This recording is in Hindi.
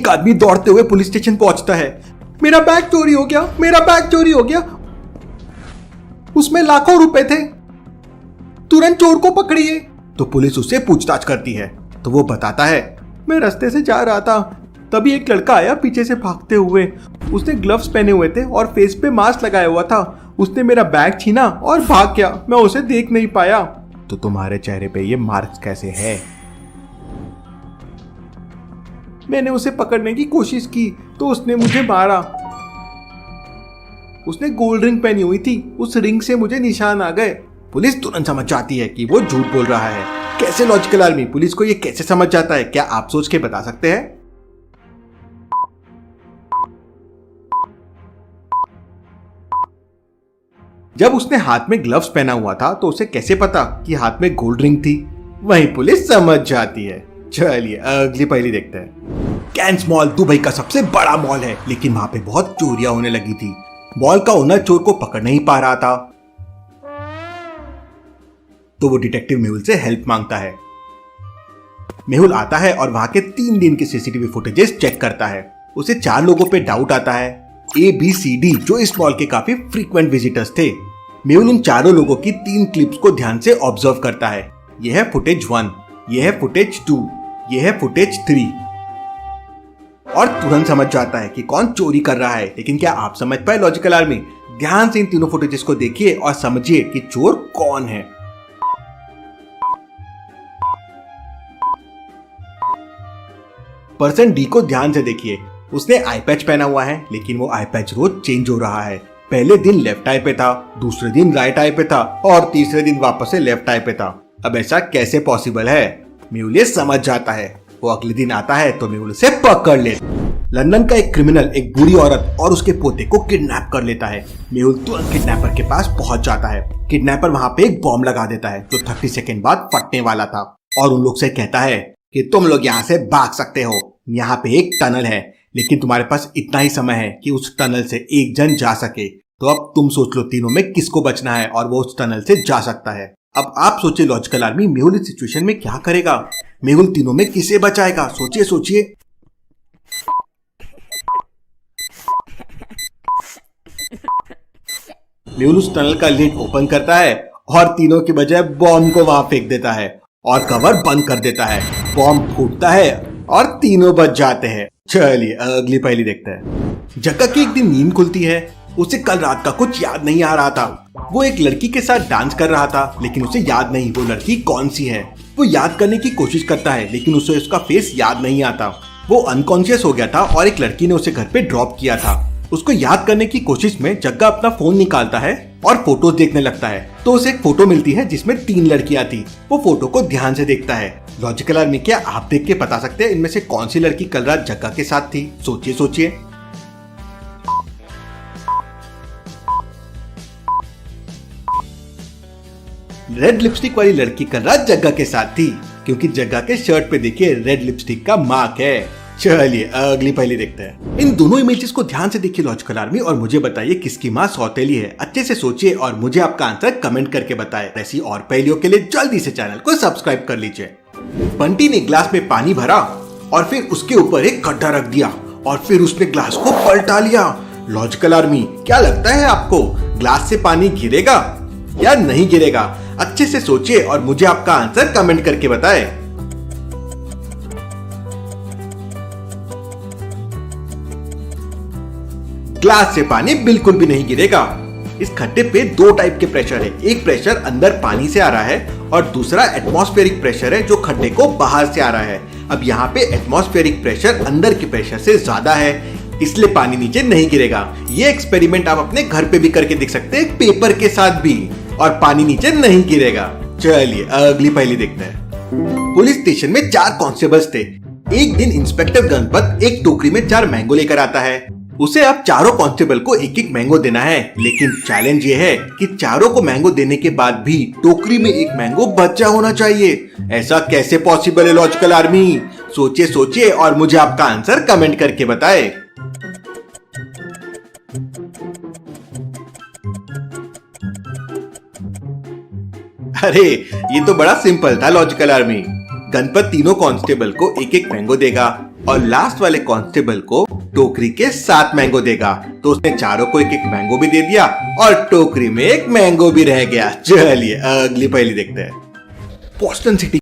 एक आदमी दौड़ते हुए पुलिस स्टेशन पहुंचता है। मेरा बैग चोरी हो गया, मेरा बैग चोरी हो गया, उसमें लाखों रुपए थे, तुरंत चोर को पकड़िए। तो पुलिस उससे पूछताछ करती है तो वो बताता है, मैं रास्ते से जा रहा था, तभी एक लड़का आया पीछे से भागते हुए। उसने ग्लव्स पहने हुए थे और फेस पे मास्क लगाया हुआ था। उसने मेरा बैग छीना और भाग गया, मैं उसे देख नहीं पाया। तो तुम्हारे चेहरे पे ये मार्क्स कैसे है? मैंने उसे पकड़ने की कोशिश की तो उसने मुझे मारा। उसने गोल्ड रिंग पहनी हुई थी, उस रिंग से मुझे निशान आ गए। पुलिस तुरंत समझ जाती है कि वो झूठ बोल रहा है। कैसे लॉजिकल आर्मी पुलिस को ये कैसे समझ जाता है, क्या आप सोच के बता सकते हैं? जब उसने हाथ में ग्लव्स पहना हुआ था तो उसे कैसे पता कि हाथ में गोल्ड रिंग थी? वहीं पुलिस समझ जाती है। चलिए अगली पहेली देखते हैं। कैंस मॉल दुबई का सबसे बड़ा मॉल है, लेकिन वहां पे बहुत चोरियां होने लगी थी। मॉल का ओनर चोर को पकड़ नहीं पा रहा था, तो वो डिटेक्टिव मेहुल से हेल्प मांगता है। मेहुल आता है और वहां के 3 दिन के सीसीटीवी फुटेजेस चेक करता है। उसे 4 लोगों पे डाउट आता है, ABCD, जो इस मॉल के काफी फ्रीक्वेंट विजिटर्स थे। मेहुल उन चारों लोगों की 3 क्लिप्स को ध्यान से ऑब्जर्व करता है। यह है फुटेज 1, यह है फुटेज 2, यह है फुटेज 3, और तुरंत समझ जाता है कि कौन चोरी कर रहा है। लेकिन क्या आप समझ पाए लॉजिकल आर्मी? ध्यान से इन तीनों फुटेजेस को देखिए और समझिए कि चोर कौन है। पर्सन डी को ध्यान से देखिए। उसने आई पैच पहना हुआ है, लेकिन वो आई पैच रोज चेंज हो रहा है। पहले दिन लेफ्ट आई पे था, दूसरे दिन राइट आई पे था, और तीसरे दिन वापस से लेफ्ट आई पे था। अब ऐसा कैसे पॉसिबल है? मेहुल समझ जाता है। वो अगले दिन आता है तो मेहुल उसे पकड़ ले। लंदन का एक क्रिमिनल एक बुरी औरत और उसके पोते को किडनैप कर लेता है। मेहुल तुरंत किडनैपर के पास पहुंच जाता है। किडनैपर वहां पे एक बॉम्ब लगा देता है जो 30 सेकंड बाद फटने वाला था, और उन लोग से कहता है कि तुम लोग यहाँ से भाग सकते हो, यहाँ पे एक टनल है, लेकिन तुम्हारे पास इतना ही समय है कि उस टनल से एक जन जा सके। तो अब तुम सोच लो तीनों में किसको बचना है और वो उस टनल से जा सकता है। अब आप सोचिए लॉजिकल आर्मी, मेहुल इस सिचुएशन में क्या करेगा? मेहुल तीनों में किसे बचाएगा? सोचिए सोचिए। मेहुल उस टनल का लिड ओपन करता है और तीनों की बजाय बॉम्ब को वहां फेंक देता है और कवर बंद कर देता है। बॉम्ब फूटता है और तीनों बच जाते हैं। चलिए अगली पहेली देखते हैं। जग्गा की एक दिन नींद खुलती है। उसे कल रात का कुछ याद नहीं आ रहा था। वो एक लड़की के साथ डांस कर रहा था, लेकिन उसे याद नहीं वो लड़की कौन सी है। वो याद करने की कोशिश करता है, लेकिन उसे उसका फेस याद नहीं आता। वो अनकॉन्शियस हो गया था और एक लड़की ने उसे घर पे ड्रॉप किया था। उसको याद करने की कोशिश में जग्गा अपना फोन निकालता है और फोटोज देखने लगता है। तो उसे एक फोटो मिलती है जिसमें 3 लड़कियां थी। वो फोटो को ध्यान से देखता है। लॉजिकल आर्मी, क्या आप देख के बता सकते हैं इनमें से कौन सी लड़की कल रात जग्गा के साथ थी? सोचिए सोचिए। रेड लिपस्टिक वाली लड़की कल रात जग्गा के साथ थी, क्योंकि जग्गा के शर्ट पे देखिए रेड लिपस्टिक का मार्क है। चलिए अगली पहेली देखते हैं। इन दोनों इमेजेस को ध्यान से देखिए लॉजिकल आर्मी, और मुझे बताइए किसकी माँ सौतेली है। अच्छे से सोचिए और मुझे आपका आंसर कमेंट करके बताएं। ऐसी और पहेलियों के लिए जल्दी से चैनल को सब्सक्राइब कर लीजिए। बंटी ने ग्लास में पानी भरा और फिर उसके ऊपर एक गड्ढा रख दिया और फिर उसने ग्लास को पलटा लिया। लॉजिकल आर्मी, क्या लगता है आपको, ग्लास से पानी गिरेगा या नहीं गिरेगा? अच्छे से सोचिए और मुझे आपका आंसर कमेंट करके बताएं। ग्लास से पानी बिल्कुल भी नहीं गिरेगा। इस खड्डे पे 2 टाइप के प्रेशर है। एक प्रेशर अंदर पानी से आ रहा है और दूसरा एटमॉस्फेरिक प्रेशर है जो खड्डे को बाहर से आ रहा है। अब यहाँ पे एटमॉस्फेरिक प्रेशर अंदर के प्रेशर से ज्यादा है, इसलिए पानी नीचे नहीं गिरेगा। ये एक्सपेरिमेंट आप अपने घर पे भी करके देख सकते हैं, पेपर के साथ भी, और पानी नीचे नहीं गिरेगा। चलिए अगली पहेली देखते हैं। पुलिस स्टेशन में 4 कांस्टेबल्स थे। एक दिन इंस्पेक्टर गणपत एक टोकरी में 4 मैंगो लेकर आता है। उसे अब चारों कांस्टेबल को एक एक मैंगो देना है, लेकिन चैलेंज ये है कि चारों को मैंगो देने के बाद भी टोकरी में एक मैंगो बचा होना चाहिए। ऐसा कैसे पॉसिबल है लॉजिकल आर्मी? सोचिए सोचिए और मुझे आपका आंसर कमेंट करके बताएं। अरे ये तो बड़ा सिंपल था लॉजिकल आर्मी। गणपत तीनों कांस्टेबल को एक एक मैंगो देगा, और लास्ट वाले कांस्टेबल को टोकरी के 7 मैंगो देगा। तो उसने चारों को एक एक मैंगो भी दे दिया और टोकरी में एक मैंगो भी रह गया। चलिए अगली पहेली देखते हैं। Boston city